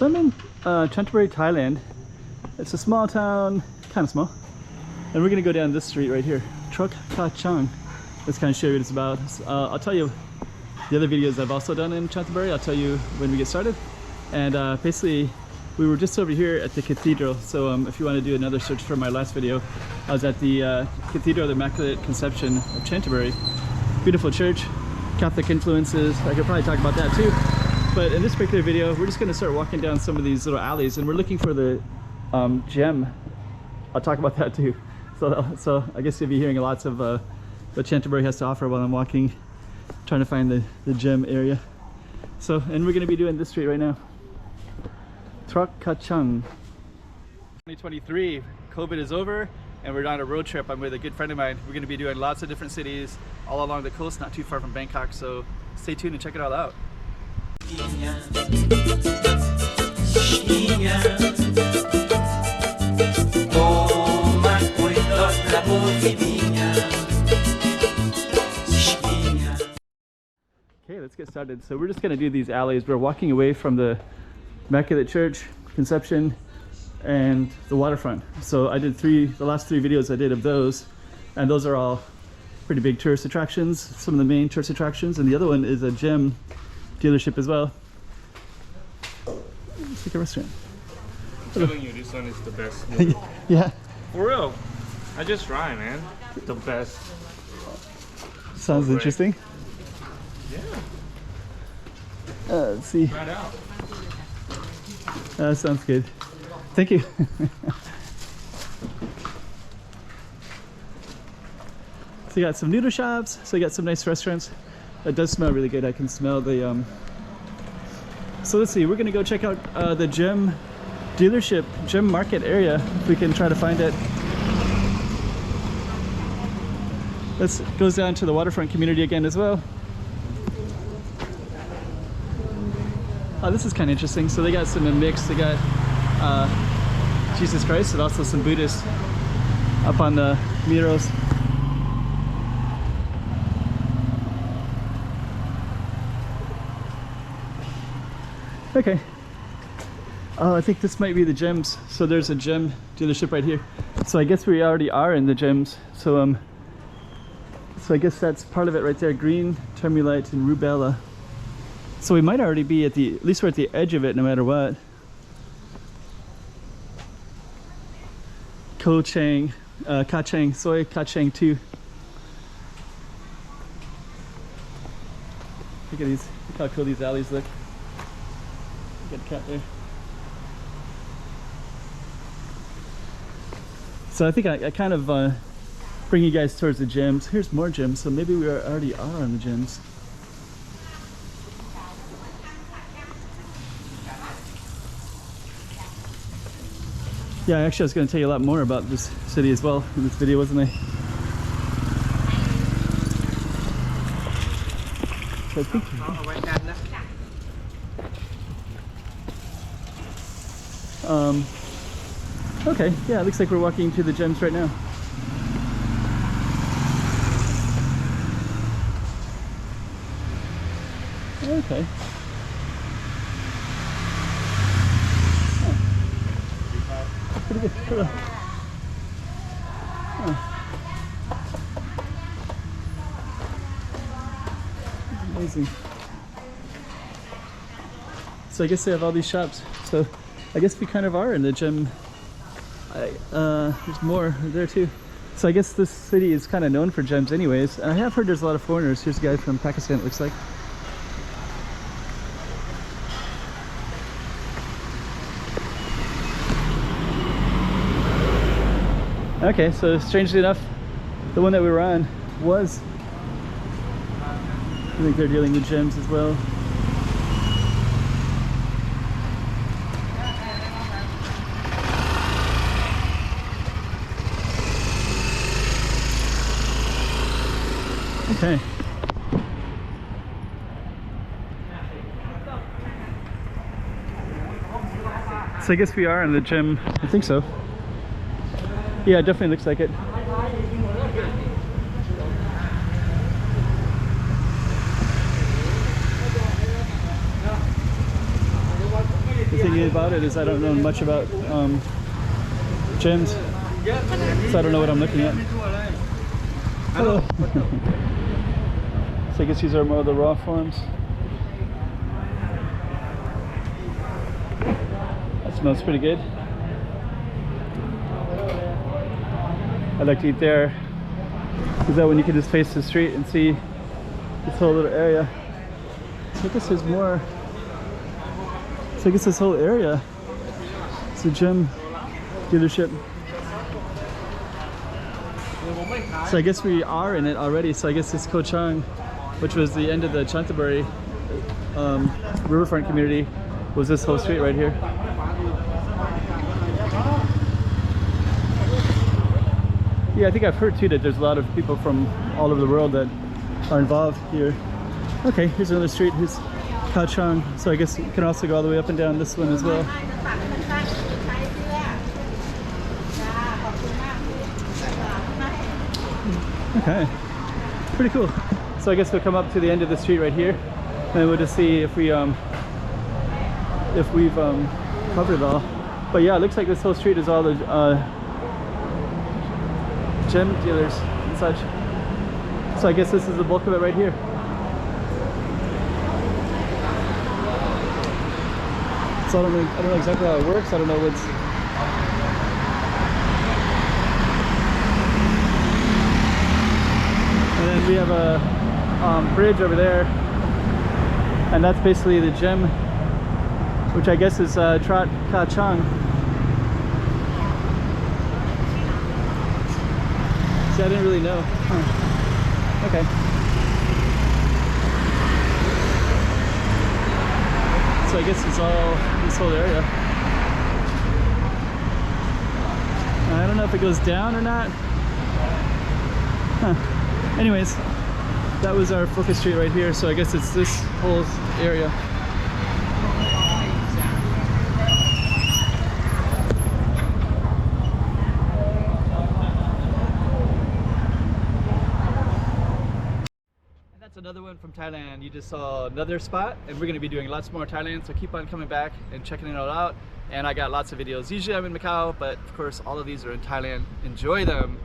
So I'm in Chantaburi, Thailand. It's a small town, kind of small. And we're gonna go down this street right here, Truck Kachang. Let's kind of show you what it's about. I'll tell you the other videos I've also done in Chantaburi. I'll tell you when we get started. And basically, we were just over here at the cathedral. So if you want to do another search for my last video, I was at the Cathedral of the Immaculate Conception of Chantaburi. Beautiful church, Catholic influences. I could probably talk about that too. But in this particular video, we're just going to start walking down some of these little alleys, and we're looking for the gem. I'll talk about that too. So I guess you'll be hearing lots of what Chantaburi has to offer while I'm walking, trying to find the gem area. So, and we're going to be doing this street right now. Truck Kachang. 2023, COVID is over, and we're on a road trip. I'm with a good friend of mine. We're going to be doing lots of different cities all along the coast, not too far from Bangkok. So stay tuned and check it all out. Okay, let's get started. So we're just going to do these alleys. We're walking away from the Immaculate Church, Conception, and the waterfront. So I did the last three videos I did of those, and those are all pretty big tourist attractions, some of the main tourist attractions, and the other one is a gem dealership as well. It's like a restaurant. I'm telling you, this one is the best. Yeah. For real. I just try, man. The best. Sounds interesting. Yeah. Let's see. Right out. Sounds good. Thank you. So you got some noodle shops. So you got some nice restaurants. It does smell really good. I can smell the So let's see, we're gonna go check out the gem dealership, gem market area, if we can try to find it. This goes down to the waterfront community again as well. Oh, this is kind of interesting. So they got some mix. They got Jesus Christ and also some Buddhists up on the murals. Okay. Oh, I think this might be the gems. So there's a gem dealership right here. So I guess we already are in the gems. So I guess that's part of it right there. Green, Termulite, and Rubella. So we might already be at least we're at the edge of it no matter what. Kachang, soy Kachang 2. Look at these, look how cool these alleys look. Good cat there. So I think I kind of bring you guys towards the gems. Here's more gems, so maybe we already are on the gems. Yeah, actually I was going to tell you a lot more about this city as well in this video, wasn't I? So I think okay, yeah, it looks like we're walking to the gems right now. Okay. Oh. That's pretty good. Hello. Oh. Amazing. So I guess they have all these shops. So I guess we kind of are in the gem. There's more there too. So I guess this city is kind of known for gems anyways. And I have heard there's a lot of foreigners. Here's a guy from Pakistan, it looks like. Okay, so strangely enough, the one that we were on was, I think they're dealing with gems as well. Okay. So I guess we are in the gem. I think so. Yeah, it definitely looks like it. thing about it is I don't know much about gyms, so I don't know what I'm looking at. Hello. So I guess these are more of the raw forms. That smells pretty good. I like to eat there. Is that when you can just face the street and see this whole little area? So I guess there's more. So I guess this whole area is a gym dealership. So I guess we are in it already. So I guess this Koh Chang, which was the end of the Chantaburi riverfront community, was this whole street right here. Yeah, I think I've heard too that there's a lot of people from all over the world that are involved here. Okay, here's another street. Here's Koh Chang. So I guess you can also go all the way up and down this one as well. Okay, pretty cool. So I guess we'll come up to the end of the street right here, and we'll just see if we've covered it all. But yeah, it looks like this whole street is all the gem dealers and such. So I guess this is the bulk of it right here. So I don't know exactly how it works. I don't know what's. And then we have a bridge over there, and that's basically the gym, which I guess is Koh Chang. See, I didn't really know. Huh. Okay. So I guess it's all this whole area. I don't know if it goes down or not. Huh. Anyways, that was our focus street right here. So I guess it's this whole area. Another one from Thailand. You just saw another spot, and we're going to be doing lots more Thailand, so keep on coming back and checking it all out. And I got lots of videos. Usually I'm in Macau, but of course all of these are in Thailand. Enjoy them.